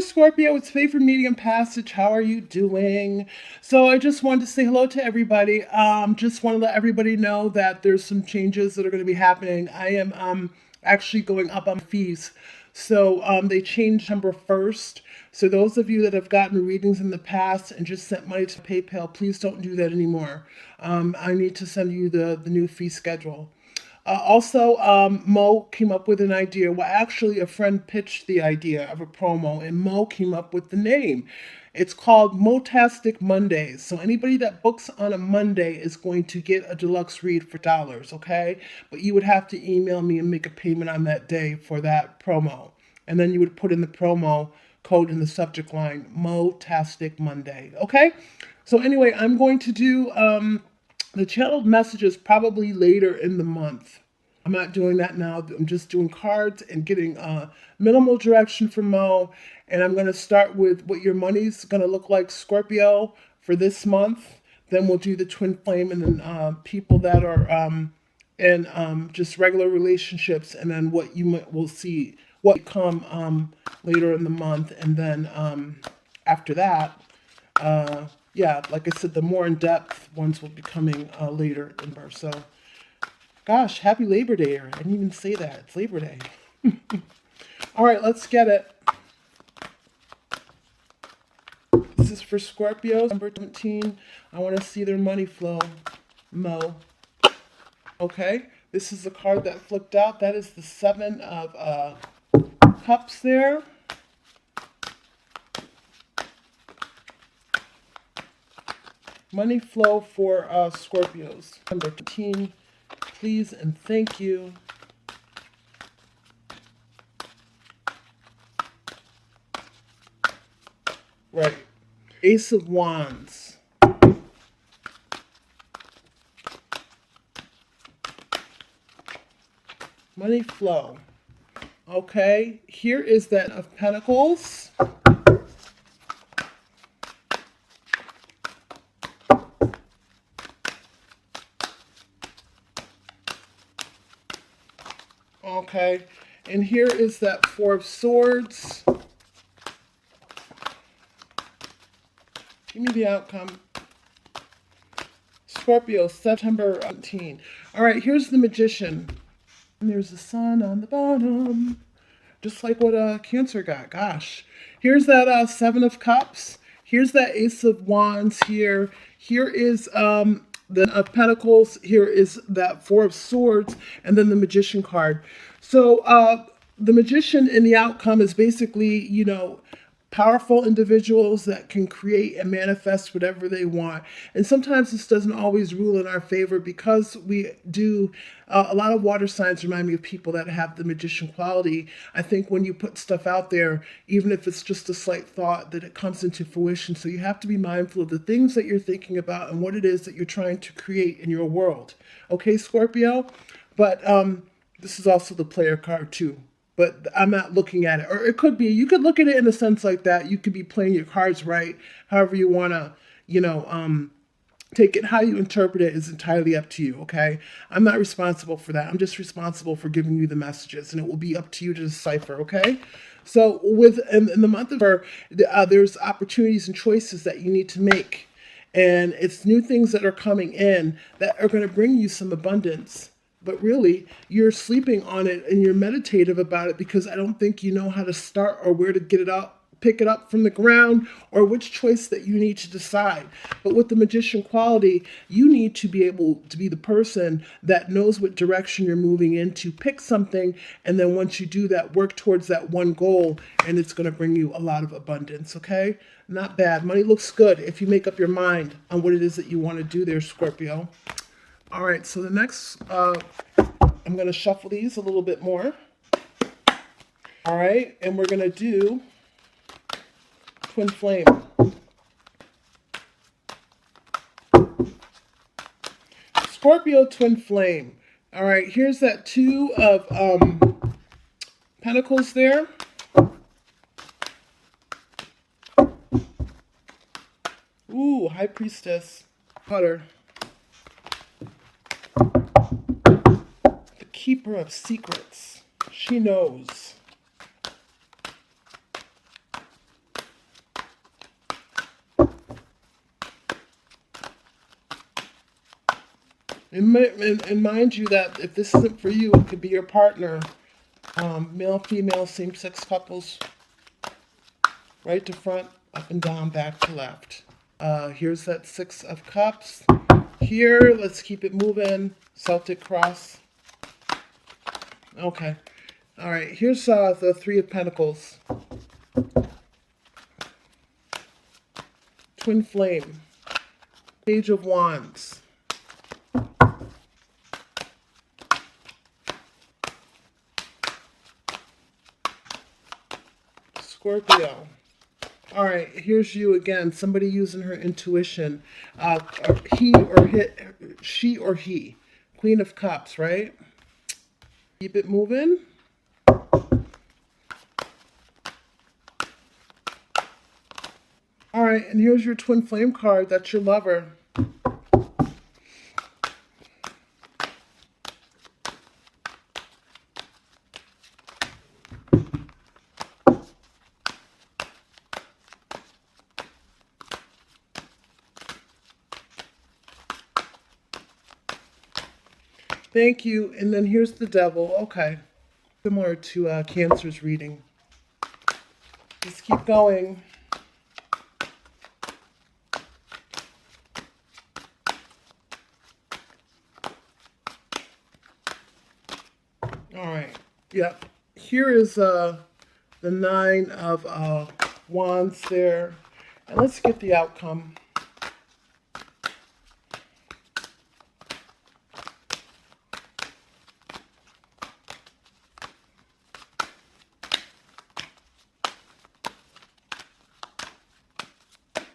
Scorpio, it's Faith from Medium Passage. How are you doing? So I just wanted to say hello to everybody. Just want to let everybody know that there's some changes that are going to be happening. I am actually going up on fees. So they changed December 1st. So those of you that have gotten readings in the past and just sent money to PayPal, please don't do that anymore. I need to send you the new fee schedule. Mo came up with an idea. Well, actually, a friend pitched the idea of a promo, and Mo came up with the name. It's called Motastic Mondays. So anybody that books on a Monday is going to get a deluxe read for dollars, okay? But you would have to email me and make a payment on that day for that promo. And then you would put in the promo code in the subject line, Motastic Monday, okay? So anyway, I'm going to do the channeled messages probably later in the month. I'm not doing that now. I'm just doing cards and getting minimal direction from Mo. And I'm going to start with what your money's going to look like, Scorpio, for this month. Then we'll do the twin flame and then people that are in just regular relationships. And then what you will see, what come later in the month. And then after that, yeah, like I said, the more in-depth ones will be coming later in birth. So, gosh, happy Labor Day. I didn't even say that. It's Labor Day. All right, let's get it. This is for Scorpio, number 17. I want to see their money flow. Mo. Okay, this is the card that flipped out. That is the 7 of Cups there. Money flow for Scorpios. Number 15, please and thank you. Right. Ace of Wands. Money flow. Okay, here is that of Pentacles. Okay, and here is that 4 of Swords. Give me the outcome. Scorpio, September 17. All right, here's the Magician. And there's the Sun on the bottom. Just like what Cancer got. Gosh. Here's that 7 of Cups. Here's that Ace of Wands here. Here is the of Pentacles. Here is that 4 of Swords. And then the Magician card. So the Magician in the outcome is basically, you know, powerful individuals that can create and manifest whatever they want. And sometimes this doesn't always rule in our favor because we do, a lot of water signs remind me of people that have the magician quality. I think when you put stuff out there, even if it's just a slight thought, that it comes into fruition. So you have to be mindful of the things that you're thinking about and what it is that you're trying to create in your world. Okay, Scorpio? But this is also the player card too. But I'm not looking at it. Or it could be, you could look at it in a sense like that. You could be playing your cards right. However you want to, you know, take it. How you interpret it is entirely up to you, okay? I'm not responsible for that. I'm just responsible for giving you the messages. And it will be up to you to decipher, okay? So in the month of November, there's opportunities and choices that you need to make. And it's new things that are coming in that are going to bring you some abundance. But really, you're sleeping on it and you're meditative about it because I don't think you know how to start or where to get it up, pick it up from the ground, or which choice that you need to decide. But with the magician quality, you need to be able to be the person that knows what direction you're moving into, pick something, and then once you do that, work towards that one goal, and it's going to bring you a lot of abundance, okay? Not bad. Money looks good if you make up your mind on what it is that you want to do there, Scorpio. All right, so the next, I'm going to shuffle these a little bit more. All right, and we're going to do Twin Flame. Scorpio Twin Flame. All right, here's that 2 of Pentacles there. Ooh, High Priestess. Putter. Keeper of secrets. She knows. And mind you that if this isn't for you, it could be your partner. Male, female, same-sex couples. Right to front, up and down, back to left. Here's that 6 of Cups. Here, let's keep it moving. Celtic cross. Okay. All right, here's the 3 of Pentacles. Twin flame. Page of Wands. Scorpio. All right, here's you again. Somebody using her intuition. She or he. Queen of Cups, right? Keep it moving. All right, and here's your twin flame card. That's your lover. Thank you. And then here's the devil. Okay. Similar to Cancer's reading. Just keep going. All right. Yep. Here is the 9 of Wands there. And let's get the outcome.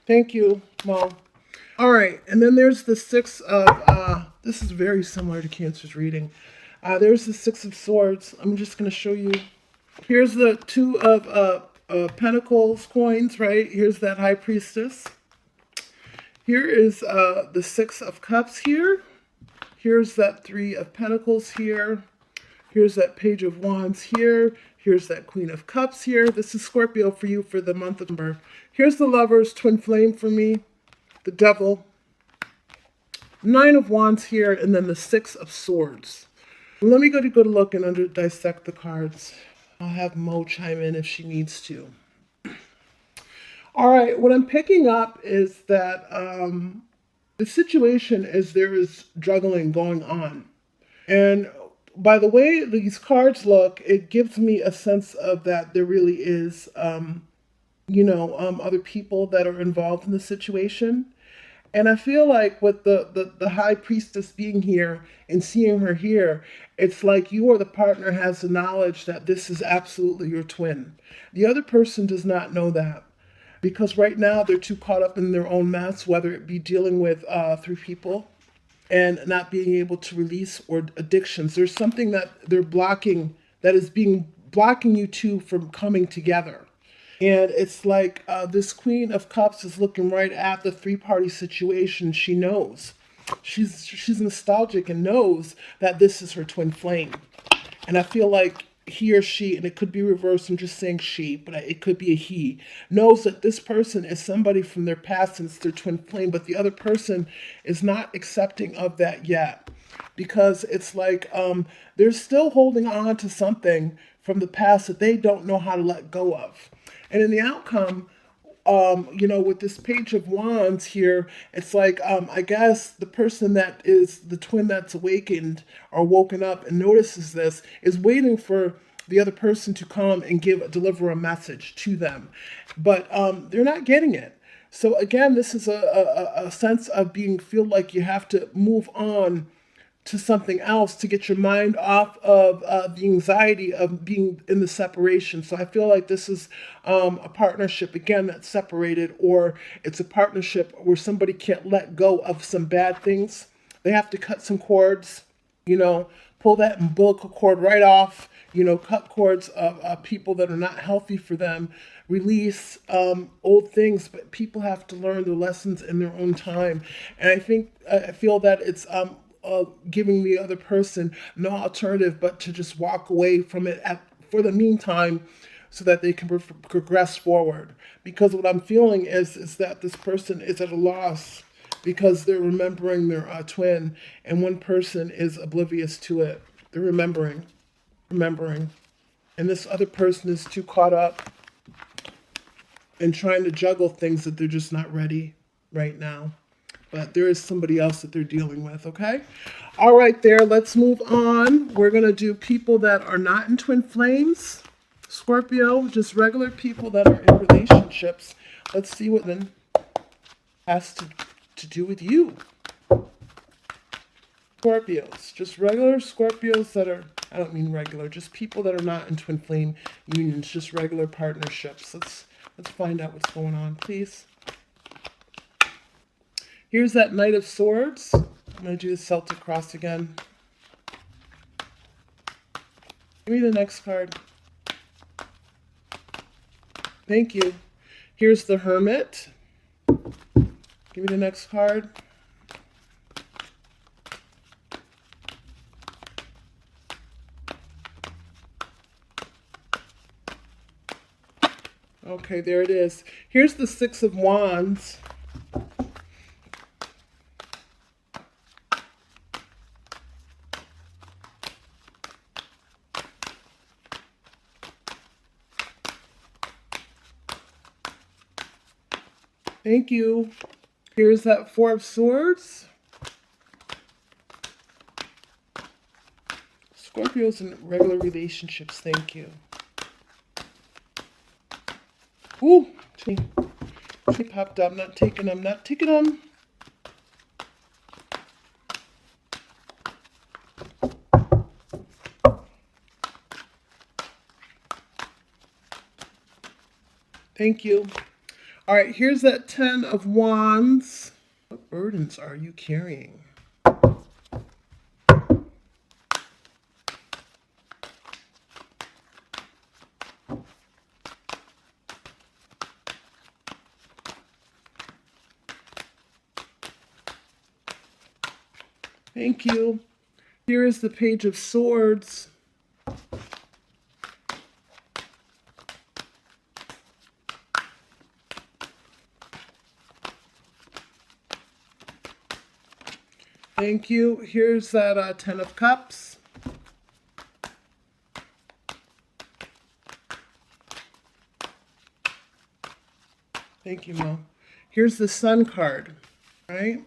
Thank you, Mom. All right, and then there's the 6 of, this is very similar to Cancer's reading. There's the 6 of Swords. I'm just going to show you. Here's the 2 of Pentacles coins, right? Here's that High Priestess. Here is the 6 of Cups here. Here's that 3 of Pentacles here. Here's that Page of Wands here. Here's that Queen of Cups here. This is Scorpio for you for the month of November. Here's the Lovers, twin flame for me. The Devil. 9 of Wands here, and then the 6 of Swords. Let me go to good look and dissect the cards. I'll have Mo chime in if she needs to. All right, what I'm picking up is that the situation is there is juggling going on. And by the way these cards look, it gives me a sense of that there really is, other people that are involved in the situation. And I feel like with the High Priestess being here and seeing her here, it's like you or the partner has the knowledge that this is absolutely your twin. The other person does not know that because right now they're too caught up in their own mess, whether it be dealing with 3 people and not being able to release or addictions. There's something that they're blocking that is blocking you two from coming together. And it's like this Queen of Cups is looking right at the 3-party situation. She knows. She's nostalgic and knows that this is her twin flame. And I feel like he or she, and it could be reversed, I'm just saying she, but it could be a he, knows that this person is somebody from their past and it's their twin flame, but the other person is not accepting of that yet. Because it's like they're still holding on to something from the past that they don't know how to let go of. And in the outcome, with this Page of Wands here, it's like, I guess the person that is the twin that's awakened or woken up and notices this is waiting for the other person to come and deliver a message to them. But they're not getting it. So again, this is a sense of feel like you have to move on to something else to get your mind off of the anxiety of being in the separation. So I feel like this is a partnership, again, that's separated, or it's a partnership where somebody can't let go of some bad things. They have to cut some cords, pull that umbilical cord right off, cut cords of people that are not healthy for them, release old things, but people have to learn the lessons in their own time. And I feel that it's giving the other person no alternative but to just walk away from it for the meantime so that they can progress forward. Because what I'm feeling is that this person is at a loss because they're remembering their twin, and one person is oblivious to it. They're remembering. And this other person is too caught up in trying to juggle things that they're just not ready right now. But there is somebody else that they're dealing with, okay? All right, there. Let's move on. We're going to do people that are not in twin flames. Scorpio, just regular people that are in relationships. Let's see what then has to do with you. Scorpios, just regular Scorpios that are, I don't mean regular, just people that are not in twin flame unions, just regular partnerships. Let's find out what's going on, please. Here's that Knight of Swords. I'm going to do the Celtic Cross again. Give me the next card. Thank you. Here's the Hermit. Give me the next card. Okay, there it is. Here's the Six of Wands. Thank you. Here's that Four of Swords. Scorpios in regular relationships, thank you. Ooh, she popped up. Not taking them, not taking them. Thank you. All right, here's that Ten of Wands. What burdens are you carrying? Thank you. Here is the Page of Swords. Thank you. Here's that Ten of Cups. Thank you, Mo. Here's the Sun card, right?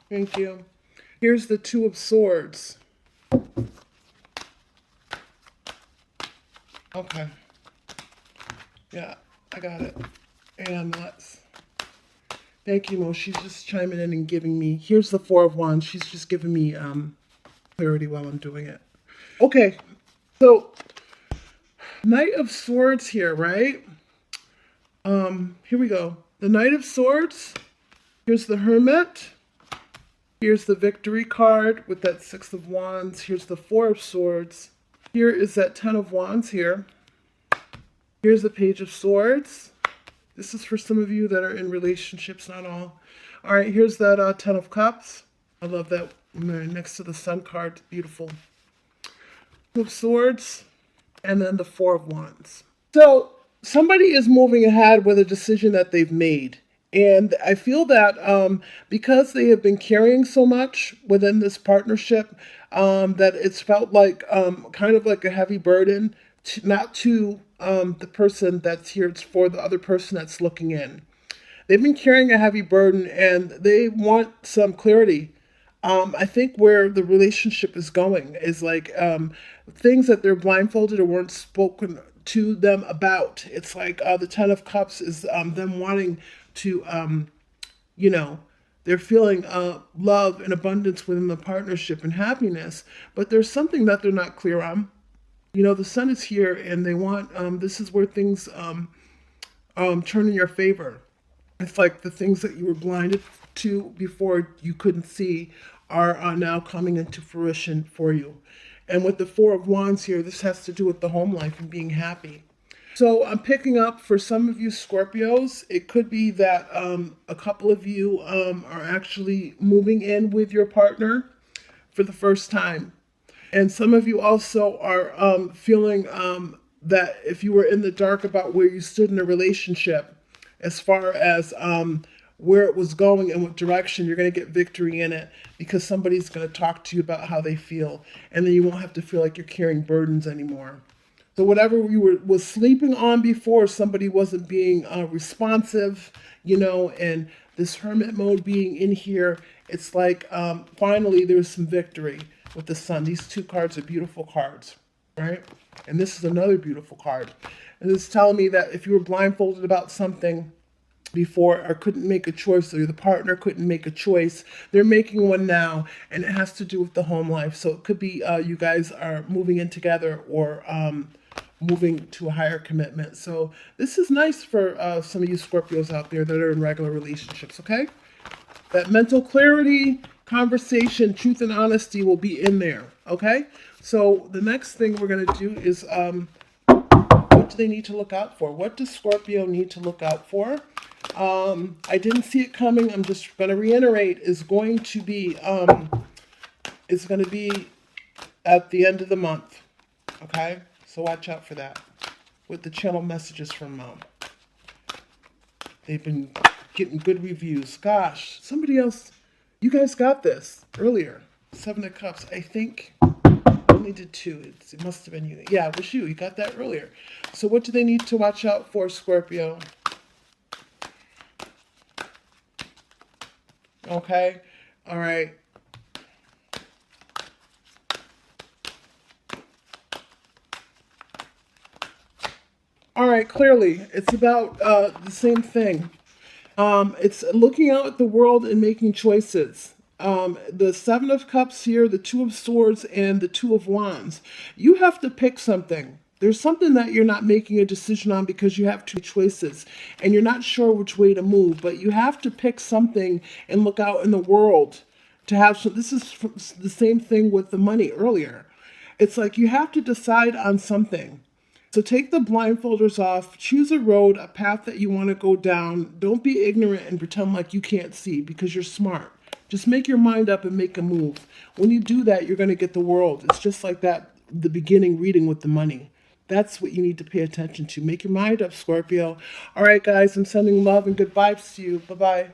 Thank you. Here's the Two of Swords. Okay. Yeah, I got it. And let's... Thank you, Mo. She's just chiming in and giving me... Here's the Four of Wands. She's just giving me clarity while I'm doing it. Okay. So, Knight of Swords here, right? Here we go. The Knight of Swords. Here's the Hermit. Here's the Victory card with that Six of Wands. Here's the Four of Swords. Here is that Ten of Wands here. Here's the Page of Swords. This is for some of you that are in relationships, not all. All right, here's that Ten of Cups. I love that next to the Sun card. Beautiful. Two of Swords. And then the Four of Wands. So somebody is moving ahead with a decision that they've made. And I feel that because they have been carrying so much within this partnership, that it's felt like kind of like a heavy burden, not to the person that's here, it's for the other person that's looking in. They've been carrying a heavy burden and they want some clarity. I think where the relationship is going is like things that they're blindfolded or weren't spoken to them about. It's like the Ten of Cups is them wanting to, you know, they're feeling love and abundance within the partnership and happiness, but there's something that they're not clear on. You know, the Sun is here and they want, this is where things turn in your favor. It's like the things that you were blinded to before you couldn't see are now coming into fruition for you. And with the Four of Wands here, this has to do with the home life and being happy. So I'm picking up for some of you Scorpios, it could be that a couple of you are actually moving in with your partner for the first time. And some of you also are feeling that if you were in the dark about where you stood in a relationship, as far as where it was going and what direction, you're going to get victory in it because somebody's going to talk to you about how they feel. And then you won't have to feel like you're carrying burdens anymore. So whatever you was sleeping on before, somebody wasn't being responsive, and this hermit mode being in here, it's like finally there's some victory with the sun. These two cards are beautiful cards, right? And this is another beautiful card. And it's telling me that if you were blindfolded about something before or couldn't make a choice, or the partner couldn't make a choice, they're making one now, and it has to do with the home life. So it could be you guys are moving in together, or moving to a higher commitment. So this is nice for some of you Scorpios out there that are in regular relationships, okay? That mental clarity, conversation, truth and honesty will be in there, okay? So the next thing we're going to do is what do they need to look out for? What does Scorpio need to look out for? I didn't see it coming. I'm just going to reiterate, is going to be at the end of the month, okay? So watch out for that with the channel messages from Mom. They've been getting good reviews. Gosh, somebody else, you guys got this earlier. 7 of Cups, I think. I only did 2. It must have been you. Yeah, it was you. You got that earlier. So what do they need to watch out for, Scorpio? Okay. All right. All right, clearly, it's about the same thing. It's looking out at the world and making choices. The 7 of Cups here, the 2 of Swords, and the 2 of Wands. You have to pick something. There's something that you're not making a decision on because you have 2 choices, and you're not sure which way to move, but you have to pick something and look out in the world to have. So this is the same thing with the money earlier. It's like you have to decide on something. So take the blindfolders off, choose a road, a path that you want to go down. Don't be ignorant and pretend like you can't see because you're smart. Just make your mind up and make a move. When you do that, you're going to get the world. It's just like that, the beginning reading with the money. That's what you need to pay attention to. Make your mind up, Scorpio. All right, guys, I'm sending love and good vibes to you. Bye-bye.